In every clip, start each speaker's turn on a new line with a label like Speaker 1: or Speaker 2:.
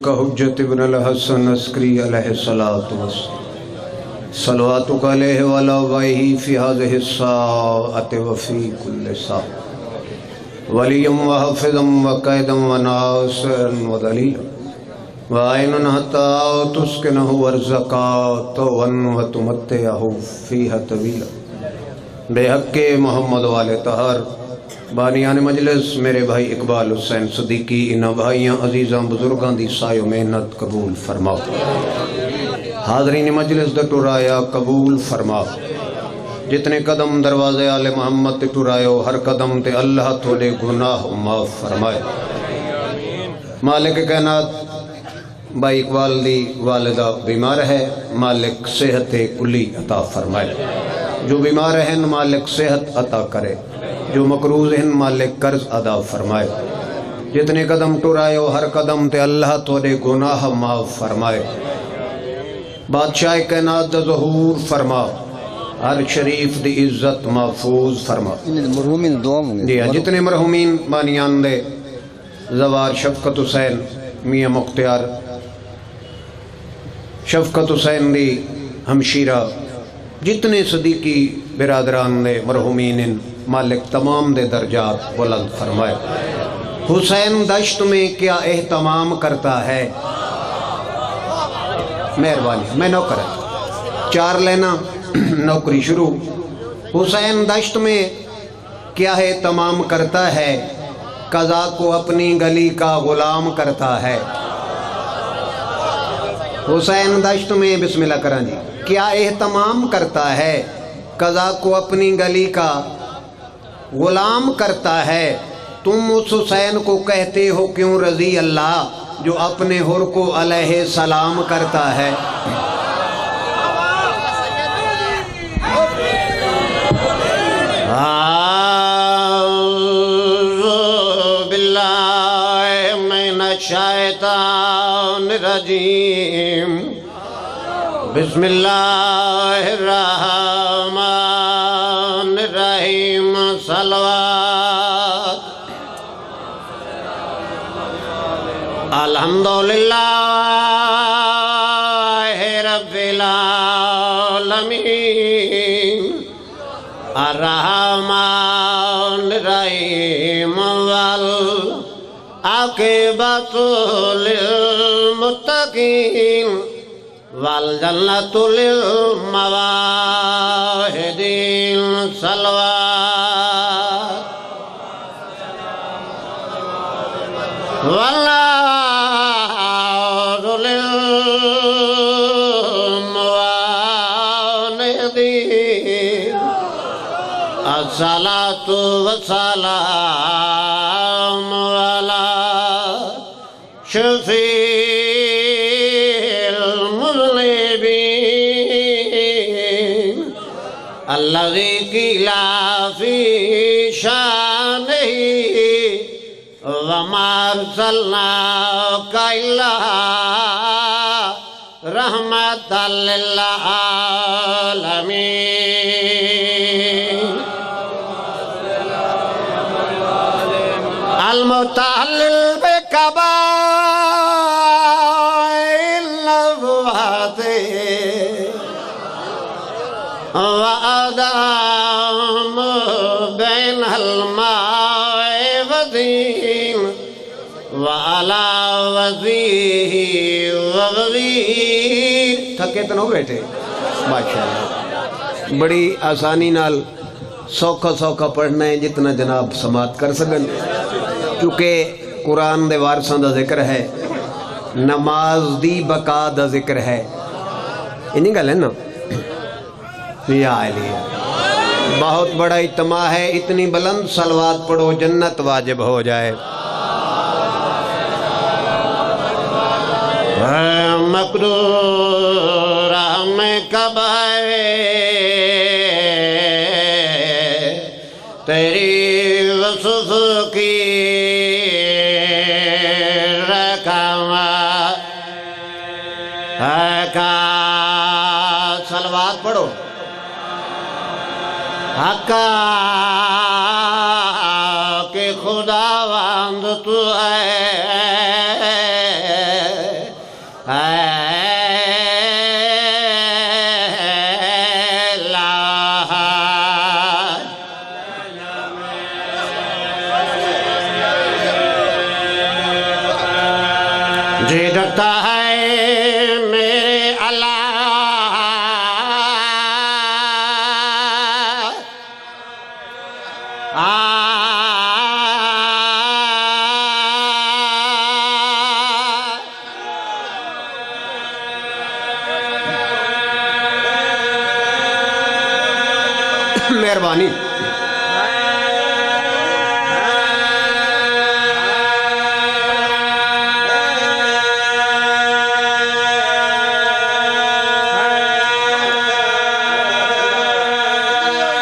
Speaker 1: حجت ابن الحسن عسکری علیہ الصلوۃ صلواتک علیہ وعلی آبائہ فی ہذہ الساعۃ وفی کل ساعۃ ولیا وحافظا وقائدا وناصرا ودلیلا وعینا حتی تسکنہ ارضکا طوعا وتمتعہ فیہا طویلا بے حق محمد والے طاہر بانیان مجلس میرے بھائی اقبال حسین صدیقی انہاں بھائیاں عزیزاں بزرگاں دی سایہ محنت قبول فرماؤ، حاضرین مجلس دا ٹرایا قبول فرماؤ، جتنے قدم دروازے آل محمد تے ٹرائیو ہر قدم تے اللہ تھوڑے گناہ معاف فرمائے۔ مالک کائنات بھائی اقبال دی والدہ بیمار ہے، مالک صحت کلی عطا فرمائے، جو بیمار ہیں مالک صحت عطا کرے، جو مقروض ہیں مالک قرض ادا فرمائے، جتنے قدم ٹرائیو ہر قدم تے اللہ تھوڑے گناہ معاف فرمائے، بادشاہ کائنات دا ظہور فرما، ہر شریف دی عزت محفوظ فرما۔ جتنے مرحومین بانیان دے زوار شفقت حسین میاں مختار، شفقت حسین دی ہمشیرہ، جتنے صدیقی برادران دے مرحومین مالک تمام دے درجات بلند فرمائے۔ حسین دشت میں کیا اہتمام کرتا ہے، مہربانی میں نوکر ہے، چار لینا نوکری شروع۔ حسین دشت میں کیا اہتمام کرتا ہے، قضا کو اپنی گلی کا غلام کرتا ہے۔ حسین دشت میں بسم اللہ کریں جی، کیا اہتمام کرتا ہے، قضا کو اپنی گلی کا غلام کرتا ہے۔ تم اس حسین کو کہتے ہو کیوں رضی اللہ، جو اپنے حر کو علیہ السلام کرتا ہے۔ اعوذ باللہ من الشیطان الرجیم، بسم اللہ الرحمن الرحیم، صلوات۔ الحمدللہ رب العالمین، الرحمن الرحیم، والعاقبۃ للمتقین، والجنۃ للمواہدین، صلوات۔ والنار للمواندین، الصلاۃ والسلام علی شفیع المذنبین، الذی قیل فی شانہ وما ارسلناک الا رحمۃ للعالمین، المتحلل بقبائل النبوات وآدم بین الماء والدین، وعلا وزیہ وغیر۔ تھکے تو نہ بیٹھے، ماشاءاللہ بڑی آسانی نال سوکھا سوکھا پڑھنا ہے، جتنا جناب سماعت کر سکن، کیونکہ قرآن دے وارثاں دا ذکر ہے، نماز دی بقا دا ذکر ہے، انہیں گل ہے نا یا علی۔ بہت بڑا اجتماع ہے، اتنی بلند صلوات پڑھو جنت واجب ہو جائے۔ مقدور میں کب ہے تیری وصف کی رقمات، صلوات پڑھو۔ حقا کہ خداوند تو ہے، جی ڈرتا ہے میرے اللہ مہربانی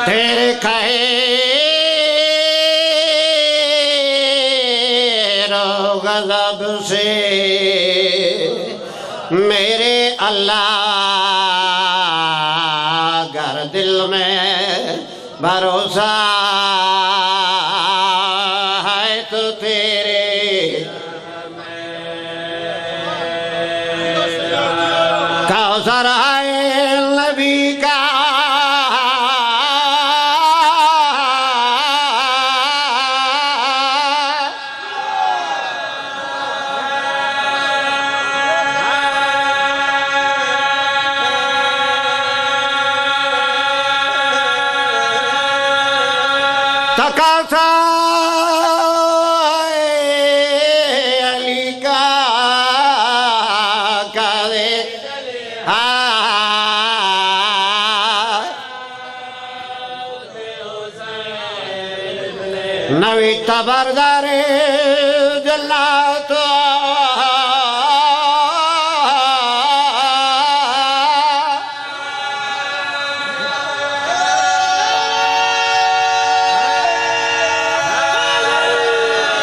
Speaker 1: تیرے خیر و غضب سے میرے اللہ گر دل میں بھروسہ ہے تو تیرے کوثر ہے نبی کا تقاضا علی کا کرے نوی تبردار جنات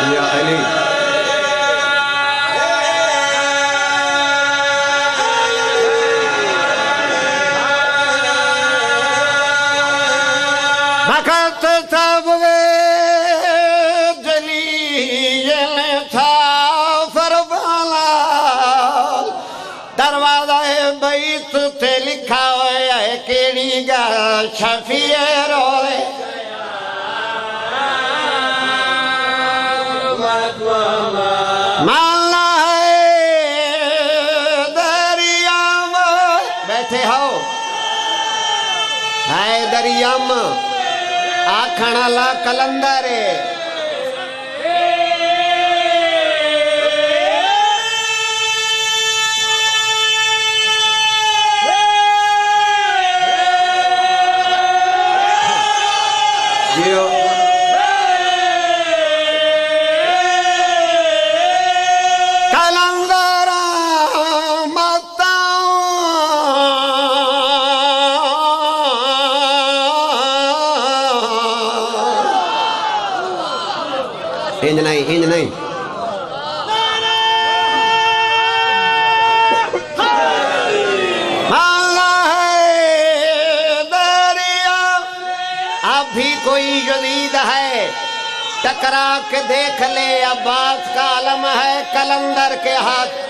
Speaker 1: یا علی بخت سب جلیل تھا فرمانا دروازہ بیت تے لکھا ہویا ہے کیڑی گل شفیع روئے مالا ہے دریا میں بیٹھے ہو ہے دریا میں آکھن اللہ کلندر جیو کلندر ہنج نہیں اللہ ہے دریا اب بھی کوئی جدید ہے ٹکرا کے دیکھ لے عباس کا علم ہے کلندر کے ہاتھ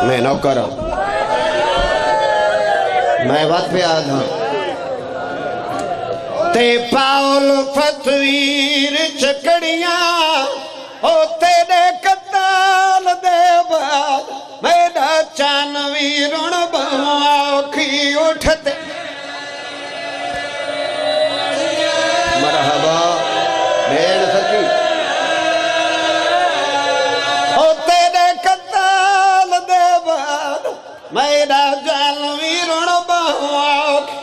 Speaker 1: میں نوکر ہوں میں بات پہ آدھا تے پاول فتویر چکڑیاں او تیرے قتال دے بعد میرا چانوی رون باکھی اٹھتے مرحبا بین سکی او تیرے قتال دے بعد میرا چانوی رون باکھی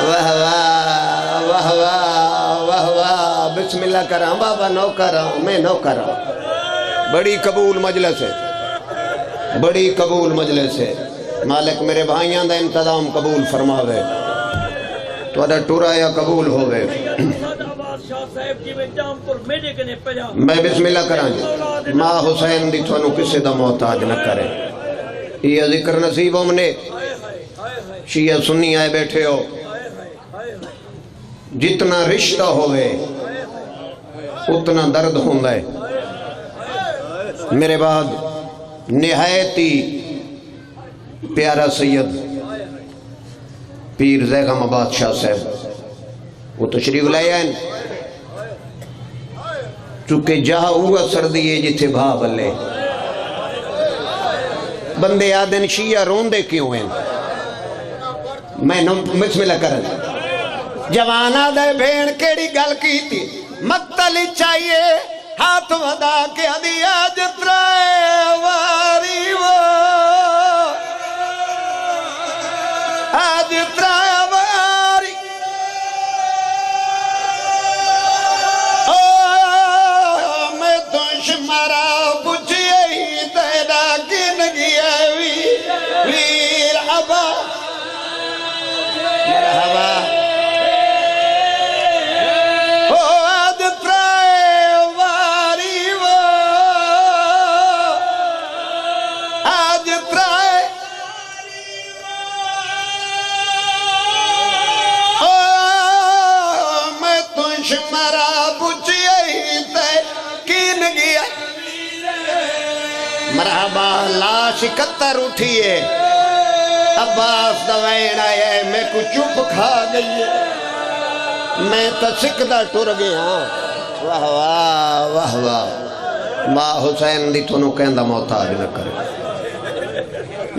Speaker 1: واہ واہ واہ واہ واہ واہ، بسم اللہ کراں بابا، نوکراں میں نوکراں۔ بڑی قبول مجلس ہے، بڑی قبول مجلس ہے۔ مالک میرے بھائیاں دا انتظام قبول فرماوے، تہاڈا ٹرایا قبول ہوئے۔ میں بسم اللہ کراں جی، ماں حسین دی تھانوں کسے دا محتاج نہ کرے۔ یہ ذکر نصیب ہم نے، شیعہ سنی آئے بیٹھے ہو، جتنا رشتہ ہوئے اتنا درد ہوندہ ہے۔ میرے بعد نہایتی پیارا سید پیر زیغم آباد شاہ صاحب وہ تشریف لائے ہیں، چونکہ جہاں ہوا سردی ہے جتھے بھا بلے بندے آدن شیعہ روندے کیوں ہیں؟ میں بسم اللہ کریں جوانہ دے بھیڑ کیڑی گل کی تھی مقتل چاہیے ہاتھ ودا کے دیا جترائے واری وہ آج ترائے واری میں تو شمارا پوچھئے ہی تیرا کن گیا ویر عبا مرحبا مرحبا لاش کتر اٹھئے عباس دوین آئے میں کو چپ کھا گئی میں تو سکدہ ٹر گیا واہ واہ واہ واہ ماں حسین دی تھونوں کہندہ محتاج نہ کرے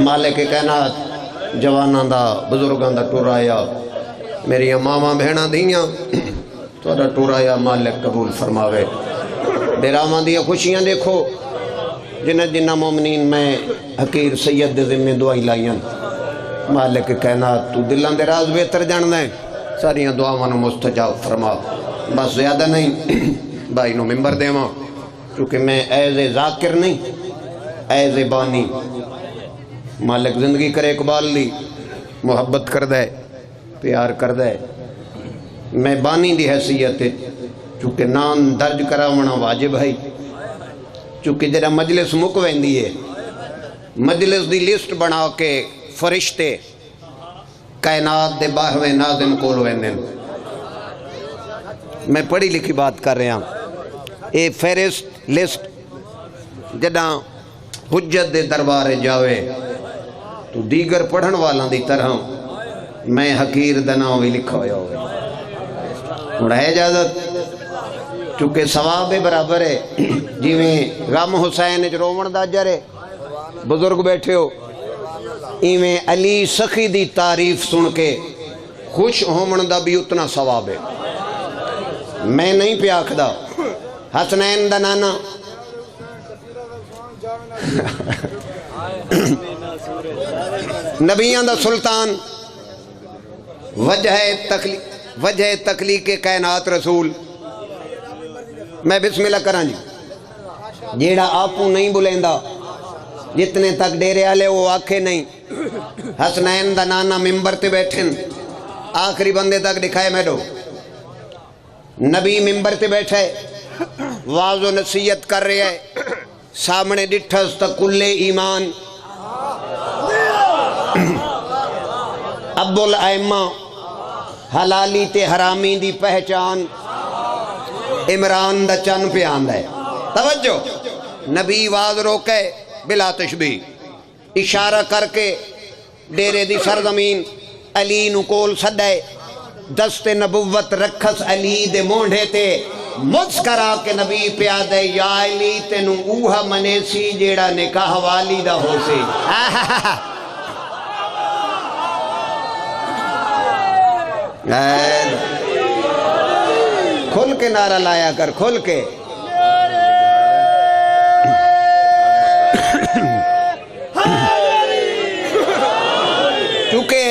Speaker 1: مالک کہنا جواناں دا بزرگاں دا ٹر آیا میری ماما بہناں دیاں تو دا ٹر آیا مالک قبول فرماوے بیراماں دیا خوشیاں دیکھو جنہ جنہ مومنین میں حقیر سید دے ذمہ دعائی لائیں مالک کہنا تو دلان دے راز بہتر جاننا ہے ساریاں دعاوانو مستجاب فرما بس زیادہ نہیں بھائی نو ممبر دے ماں کیونکہ میں ایز ذاکر نہیں ایز بانی مالک زندگی کرے اقبال دی محبت کر دے پیار کر دے میں بانی دی حیثیت ہے چونکہ نام درج کراونا واجب ہے چونکہ جڑا مجلس مکوین دیئے مجلس دی لسٹ بنا کے فرشتے کائنات دے باہویں ناظم کولویں دن میں پڑھی لکھی بات کر رہا ہوں اے فہرست لسٹ جڑا حجت دے دربارے جاوے تو دیگر پڑھن والاں دی طرح میں حقیر دناؤں بھی لکھا ہویا ہوئے اور ہے اجازت چونکہ ثواب برابر ہے جی میں غم حسین رومن دا جرے بزرگ بیٹھے ہو ایویں علی سخی دی تعریف سن کے خوش ہومن دا بھی اتنا ثواب ہے میں نہیں پہ آکھدا حسنین دا نانا نبیان دا سلطان وجہ تخلیق کائنات رسول میں بسم اللہ کراں جی جیڑا آپوں نہیں بلیندہ جتنے تک ڈیرے آلے وہ آکھے نہیں حسنین دا نانا ممبر تے بیٹھن آخری بندے تک دکھائے میڈو نبی ممبر تے بیٹھے واضح و نصیحت کر رہے ہیں سامنے ڈٹھس تا کل ایمان ابو الائمہ حلالی تے حرامی دی پہچان عمران دا چن پہ آندہ ہے توجہ نبی واضح روکے بلا تشبیہ اشارہ کر کے ڈیرے دی سرزمین علی نکول سڈے دست نبوت رکھس علی دے مونڈے تے مسکرا کے نبی پیادے یا علی تینو اوہا منیسی جیڑا نکاح والی دا ہو سی کھل کے نعرہ لایا کر کھل کے چونکہ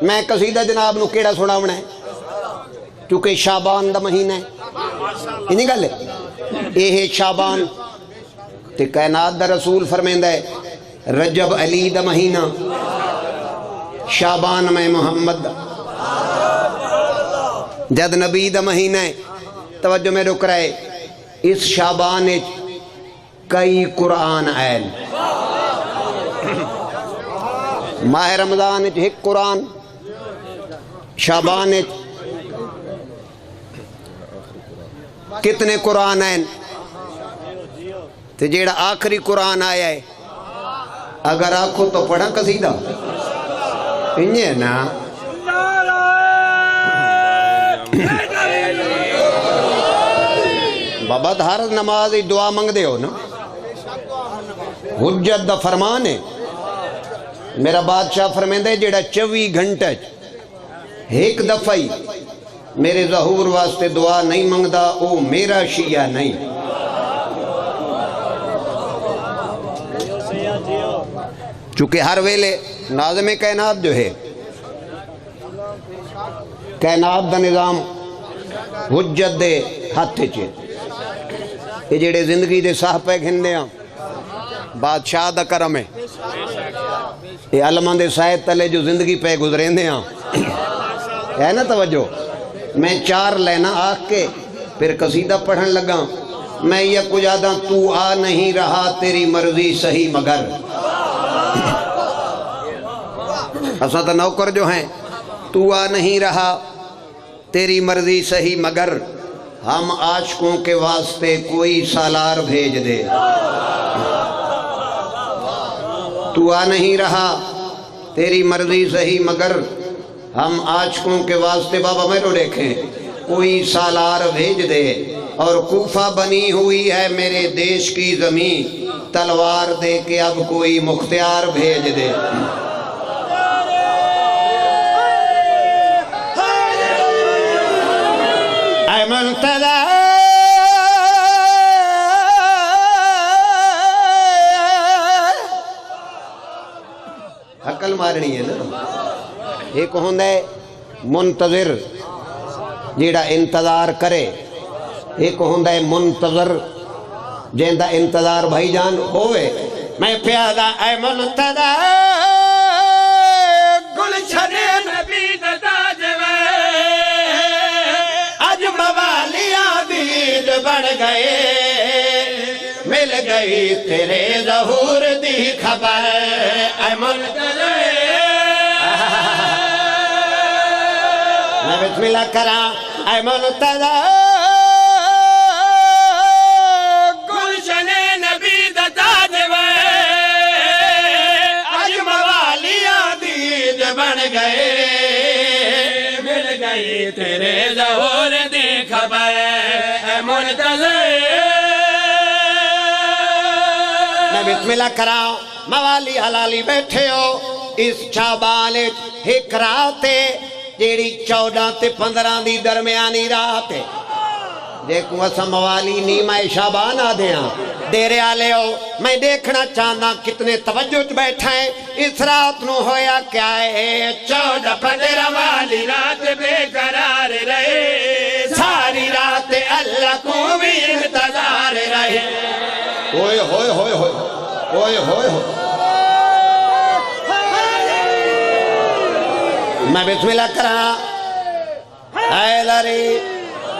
Speaker 1: میں قصیدہ جناب نو کیڑا سناونا ہے کیونکہ شعبان دا مہینہ ہے انہی گل ہے یہ شعبان تے کائنات دا رسول فرمیندہ ہے رجب علی دا مہینہ شعبان میں محمد جد نبی دا مہینہ ہے توجہ میں رک رہے اس شعبان کئی قرآن آئے ماہ رمضان ایک قرآن شعبان کتنے قرآن ہیں تے جیڑا آخری قرآن آیا ہے اگر آنکھو تو پڑھا قصیدہ انہیں نا بابا ہر نماز دعا منگ دے ہو نا حجت دا فرمان ہے میرا بادشاہ فرمیندے جیڑا 24 گھنٹے ایک دفعی میرے ظہور واسطے دعا نہیں منگدا او میرا شیعہ نہیں چونکہ ہر ویلے ناظم کائنات جو ہے کائنات دا نظام حجت دے ہاتھ چے یہ جڑے زندگی دے صاحب پہ گھندے ہیں بادشاہ دا کرم ہے یہ علمان دے سائد تلے جو زندگی پہ گزریں دے ہیں ہے نا توجہ میں 4 لینا آکھ کے پھر قصیدہ پڑھن لگا میں یہ کچھ آدھا تو آ نہیں رہا تیری مرضی صحیح مگر اساں تا نوکر جو ہیں تو آ نہیں رہا تیری مرضی صحیح مگر ہم عاشقوں کے واسطے کوئی سالار بھیج دے تو آ نہیں رہا تیری مرضی صحیح مگر ہم عاشقوں کے واسطے بابا میں تو دیکھیں کوئی سالار بھیج دے اور کوفہ بنی ہوئی ہے میرے دیش کی زمین تلوار دے کے اب کوئی مختار بھیج دے اے منتظر عقل مارنی ہے نا ایک ہوندہ ہے منتظر جیڑا انتظار کرے ایک ہوندہ ہے منتظر جیندہ انتظار بھائی جان ہوئے میں پیادا اے منتظر گلشن نبی دتاج اج موالیاں دید بڑھ گئے مل گئی تیرے ظہور دی خبر اے منتظر میں بسم اللہ کرا اے منتظر گلشن نبی دتاج اج موالیاں دید بن گئے مل گئی تیرے ظہور دی خبر اے منتظر میں بسم اللہ کرا موالی حلالی بیٹھے ہو اس شعبان ایک رات جیڑی 14 تے 15 دی درمیانی رات ہے دیکھوں اسا موالی نیمہ شعبان آ دیا دیرے آلے ہو میں دیکھنا چاہنا کتنے توجہ بیٹھا ہے اس رات نو ہویا کیا ہے 14 15 والی رات بے قرار رہے ساری رات اللہ کو بھی انتظار رہے ہوئے ہوئے ہوئے ہوئے ہوئے ہوئے ہوئے میں بسم اللہ کرا اے لاری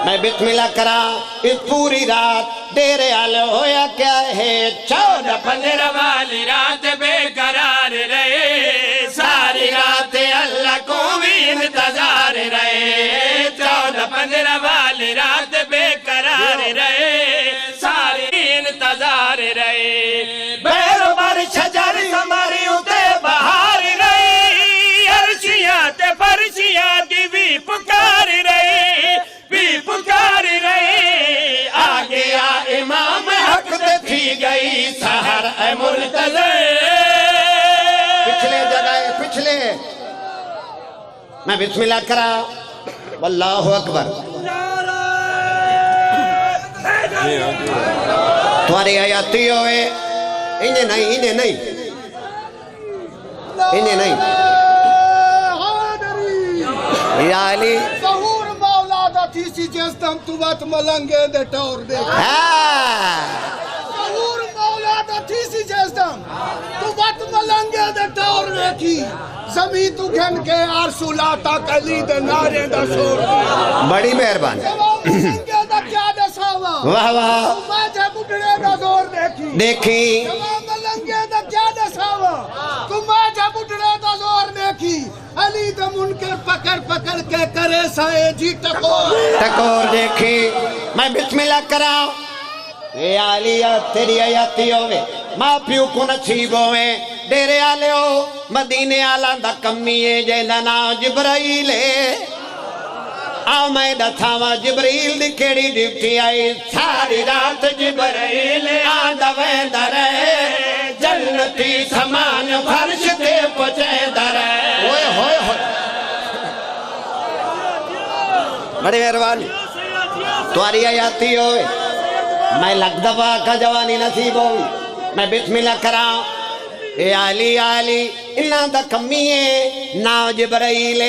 Speaker 1: میں بسم اللہ کرا اس پوری رات دیرے آلے ہویا کیا ہے 14 15 والی رات بے قرار رہے ساری رات اللہ کو بھی انتظار رہے 14 15 والی رات بے قرار رہے ساری انتظار رہے بیرو بار شجر ہماری اتے بہار رہی عرشیاں تے فرشیاں کی بھی پکار رہی آ گیا امام حق تے تھی گئی سحر اے منتظر پچھلے جگہ پچھلے میں بسم اللہ کرا واللہ اکبر تمہاری آیاتی ہوئے انہیں نہیں انہیں نہیں انہیں نہیں علی
Speaker 2: ظہور مولا دا تھی سی جس دم تو بات ملنگے دے ٹور دے ظہور مولا دا تھی سی جس دم تو بات ملنگے دے ٹور دیکھی زمین تو گھن کے عرصو لاتا کلی دے نارے دا شور دی
Speaker 1: بڑی مہربانی
Speaker 2: ملنگے دا کیا دے ساوا
Speaker 1: واہ واہ
Speaker 2: میں جے بڑھڑے دا زور دیکھی
Speaker 1: دیکھی
Speaker 2: ملنگے دا کیا دے ساوا تو میں جے بڑھڑے دا زور دیکھی علی دا منکر پکڑ پکڑ کے کرے سائے جی
Speaker 1: ٹکور دیکھی میں بسم اللہ کراؤں اے علی تیری آیاتی ہوئے ماں پیو کو نصیب ہوئے ڈیرے آلے ہو مدینے آلہ دا کمیے جیدہ نا جبرائیل آؤ میں دتھاوا جبریل دی کیڑی ڈیوٹی آئی ساری رات جبرائیل آدھا ویندہ رہے جنتی سامان فرش تے پچیدہ رہے ہوئے ہوئے ہوئے بڑی مہربانی تمہاری آیاتی ہوئے میں لگ دفعہ کا جوانی نصیب ہوئی میں بسم اللہ کراؤں اے علی علی اللہ دا کمیے نا جبرائیل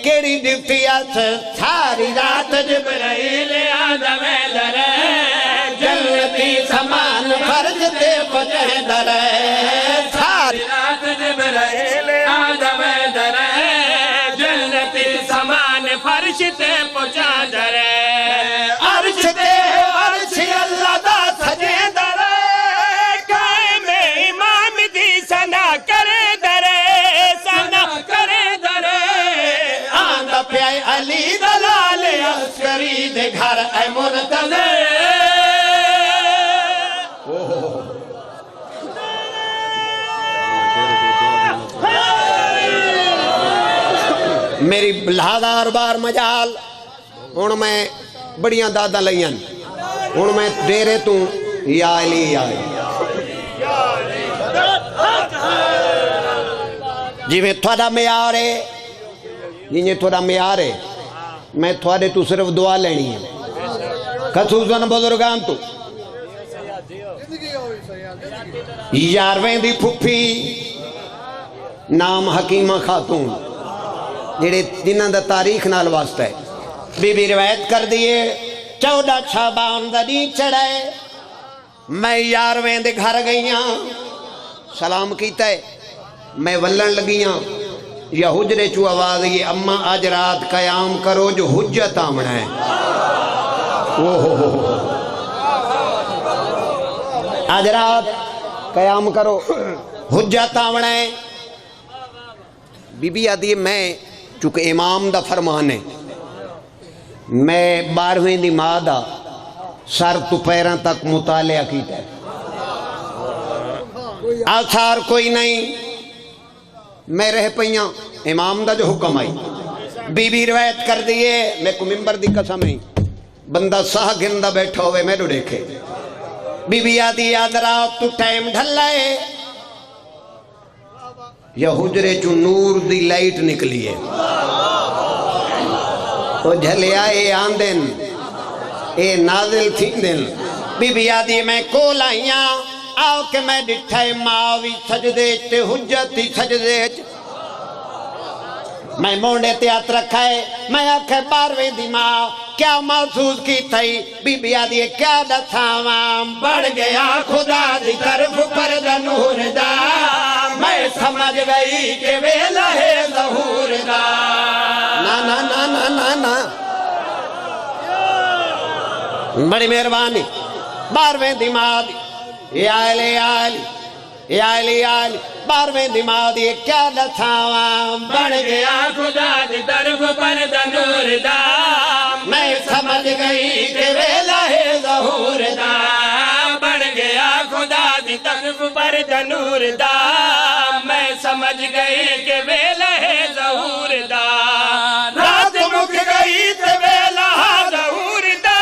Speaker 1: کیڑی ڈیوٹی آس ساری رات جبرائیل آدھا ویدر جنتی سامان فرض تے پچیدر ساری
Speaker 3: رات جبرائیل آدھا ویدر جنتی سامان فرش تے پچیدر
Speaker 1: عرش تے عرش اللہ دا سجے در
Speaker 3: قائم امام دی سنا کرے در سنا کرے در
Speaker 1: آندہ پیائے علی دلال عسکری دے گھر اے منتظر میری ہزار بار مجال ہن میں بڑیاں دادا لئین ہن میں ڈیرے تو یا علی یا علی جی میں تھوڑا معیار ہے جی تھوڑا معیار ہے میں تھوڑے تو صرف دعا لینی ہے خصوصاً بزرگان تو یارویں دی پھپھی نام حکیمہ خاتون جنہاں دا تاریخ نال واسطہ ہے بی بی روایت کر دیئے 14 شعبان دا دی چڑھائے میں یارویں دے گھر گئیاں سلام کیتا ہے میں ولن لگیاں یا حجرے چو آواز یہ اماں آج رات قیام کرو جو حجت آمنا ہے آج رات قیام کرو حجت آمنا ہے بی بی آدھی میں چونکہ امام دا فرمان ہے میں 12ویں دی ماں دا سر تو پیران تک مطالعہ کیتا ہے آثار کوئی نہیں میں رہ پئیاں امام دا جو حکم آئی بی بی روایت کر دیئے میں کو ممبر دی قسم ہے بندہ ساہ گندہ بیٹھا ہوئے میں رو دیکھے بی بی آدھی یاد رات تو ٹائم ڈھل لائے یا حجرے چو نور دی لائٹ نکلی ہے وہ جھلے آئے آندن اے نازل تھی دن بی بی آدھی میں کول آئیاں آؤ کہ میں ڈٹھائے ماوی سجدے تے حجتی سجدے میں مونڈے تیات رکھائے میں آکھے 12ویں دی ماں کیا محسوس کی تھئی بی بی آدھی کیا دساوام بڑھ گیا خدا دی طرف پر دا نور دا میں سمجھ گئی کہ ویلہ ہے ظہور دا نا نا نا نا نا نا بڑی مہربانی 12ویں دی ماں دی یا علی یا علی یا علی یا علی 12ویں دی ماں دی کیا دساوام
Speaker 3: بڑھ گیا خدا دی طرف پر دا نور دا
Speaker 1: میں سمجھ گئی کہ ویلہ ہے ظہور دا
Speaker 3: بڑھ گیا خدا دی طرف پر دا نور دا میں سمجھ گئی کہ ویلہ ہے ظہور دا رات مک گئی تے ویلہ ظہور دا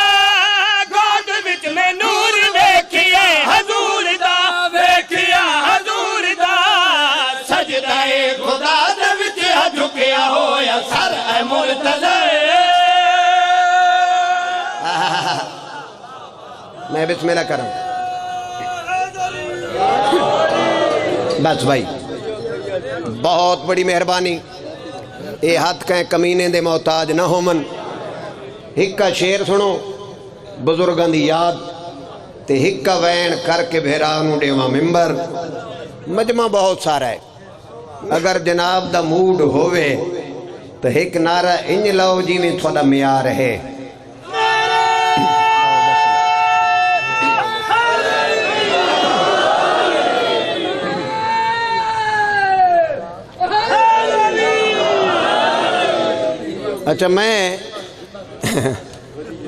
Speaker 3: گود وچ میں نور ویکھیا حضور دا ویکھیا حضور دا
Speaker 1: سجدہ خدا دے وچ جھکیا ہویا سر اے منتظر میں بسم اللہ کروں بس بھائی بہت بڑی مہربانی اے ہاتھ کہیں کمینے دے محتاج نہ ہو من. ہکا شیر سنو بزرگاں دی یاد تے ہکا وین کر کے بھیرانو ڈیواں ممبر. مجمع بہت سارا ہے. اگر جناب دا موڈ ہوئے تو ایک نعرہ انج لاؤ جی میں تھوڑا معیار ہے. اچھا میں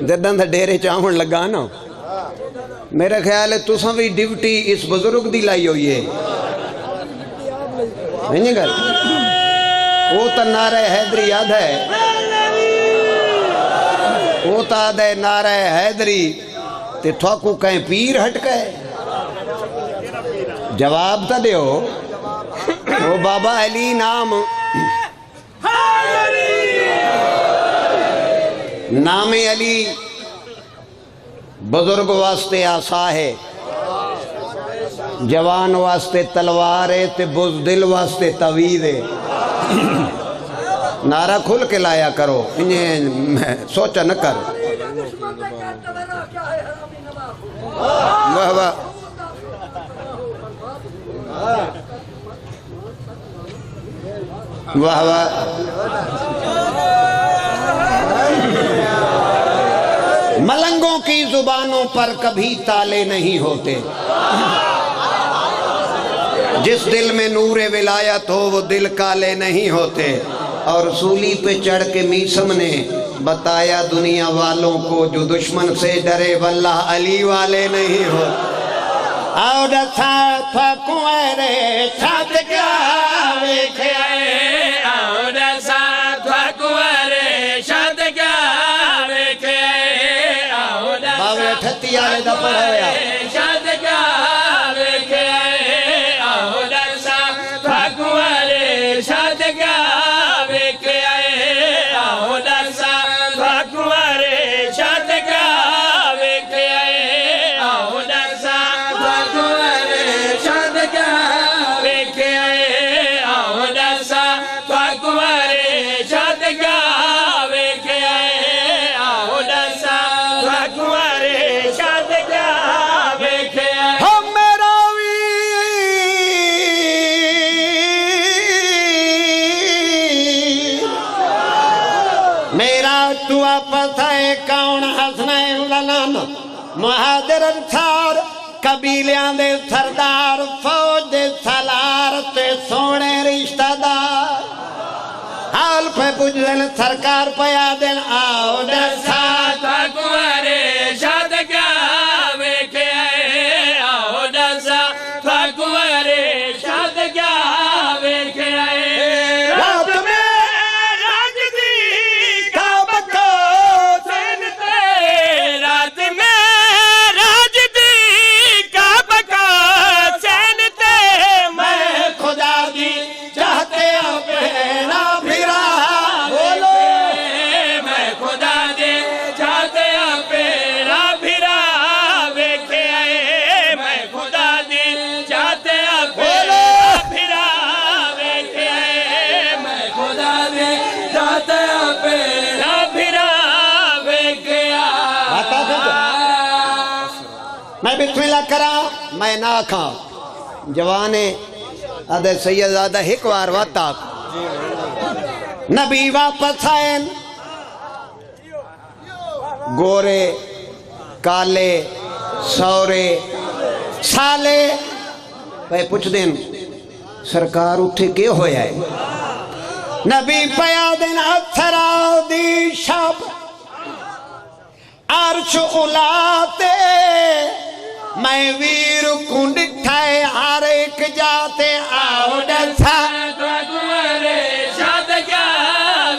Speaker 1: جدن دا ڈیرے چاہن لگا نا میرا خیال ہے تساں بھی ڈیوٹی اس بزرگ دی لائی ہوئی ہے. نہیں گل وہ تا نعرہ حیدری یاد ہے. وہ تا دے نعرہ حیدری تے تھوکو کہیں پیر ہٹ گئے. جواب تا دیو. وہ بابا علی نام نام علی بزرگ واسطے آسا ہے, جوان واسطے تلوار ہے تے بزدل واسطے توید ہے. نعرہ کھل کے لایا کرو, انہیں سوچا نہ کر. واہ واہ. واہ واہ. ملنگوں کی زبانوں پر کبھی تالے نہیں ہوتے. جس دل میں نور ولایت ہو وہ دل کالے نہیں ہوتے. اور سولی پہ چڑھ کے میسم نے بتایا دنیا والوں کو جو دشمن سے ڈرے واللہ علی والے نہیں ہوتے. اور تھا کنوارے ساتھ کیا ویکھے آئے. اور تھا کنوارے ساتھ کیا ویکھے آئے. باوے ٹھتی آلے دا پڑھا ہویا. ساتھ کیا ویکھے آئے. اور تھا کنوارے ساتھ کیا ویکھے آئے. اور تھا کنوارے ساتھ کیا ویکھے آئے. اور مہادر انسار قبیلیاں دے سردار فوج دے سالار تے سونے رشتہ دار حال پہ پوچھ دن سرکار پیا دن. آؤ ڈسا تھا کنوارے شاد کیا ویکھے آئے. آؤ ڈسا تھا کنوارے شاد کیا ویکھے آئے. رات میں راج دی کعبہ کو سینتے. رات میں میں بسم اللہ کرا میں نہ کھا. جوانے آدھے سیدزادہ ایک وار واتا نبی واپس آئیں. گورے کالے سورے سالے پہ پوچھ دیں سرکار اٹھے کے ہویا ہے. نبی پیا دن اتھرا دی شب عرش الاتے. میں ویر کنڈ ٹھائے ہر ایک جاتے. آؤ ڈسا تھا کنوارے شاد کیا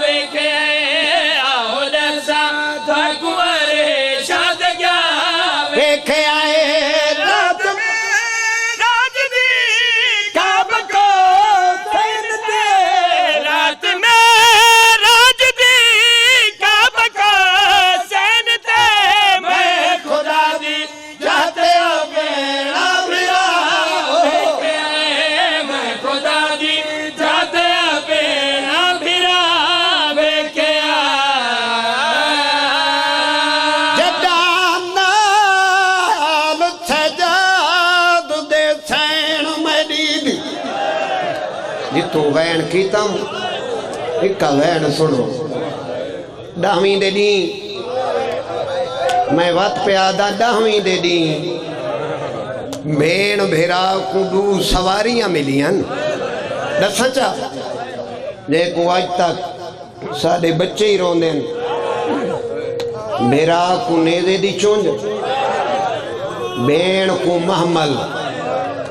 Speaker 1: ویکھے آئے. آؤ ڈسا تھا کنوارے شاد کیا ویکھے آئے. رات میں راج دی کعبہ کو سینتے. رات میں راج دی کعبہ کو سینتے. میں خدا دی چاہتے تو وین کیتا ایک وین سنو 10ویں دے دیں میں وقت پہ آدھا 10ویں دے دیں بین بھیرا کو 2 سواریاں ملیاں دساں چاہ دیکھو آج تک سارے بچے ہی رون دیں بھیرا کو نیزے دی چونج بین کو محمل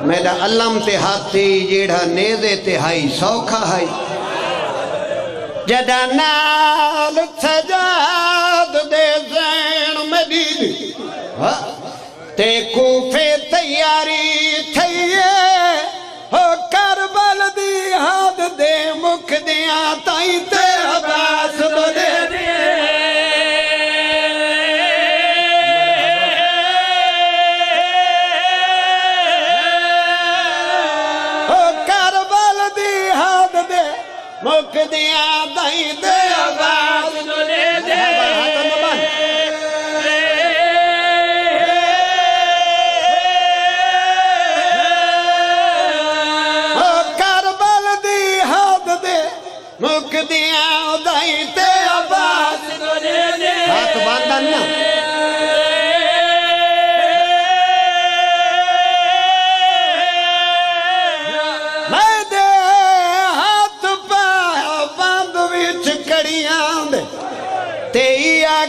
Speaker 1: میرا علم تے ہاتھی جیڑا نیزے تے ہائی سوکھا ہائی جدہ نال سجاد دے زین مدید تے کوفے تیاری تھئیے ہو کربل دی ہاتھ دے مکھ دیاں تائیں تے عباس دو دے مکھ دیا دائیں دے آواز دلے دے کربل دی ہاتھ دے مکھ دیا دائیں دے آواز دلے دے ہاتھ باندھن نا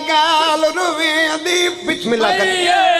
Speaker 1: گال رویں دی بسم اللہ کریں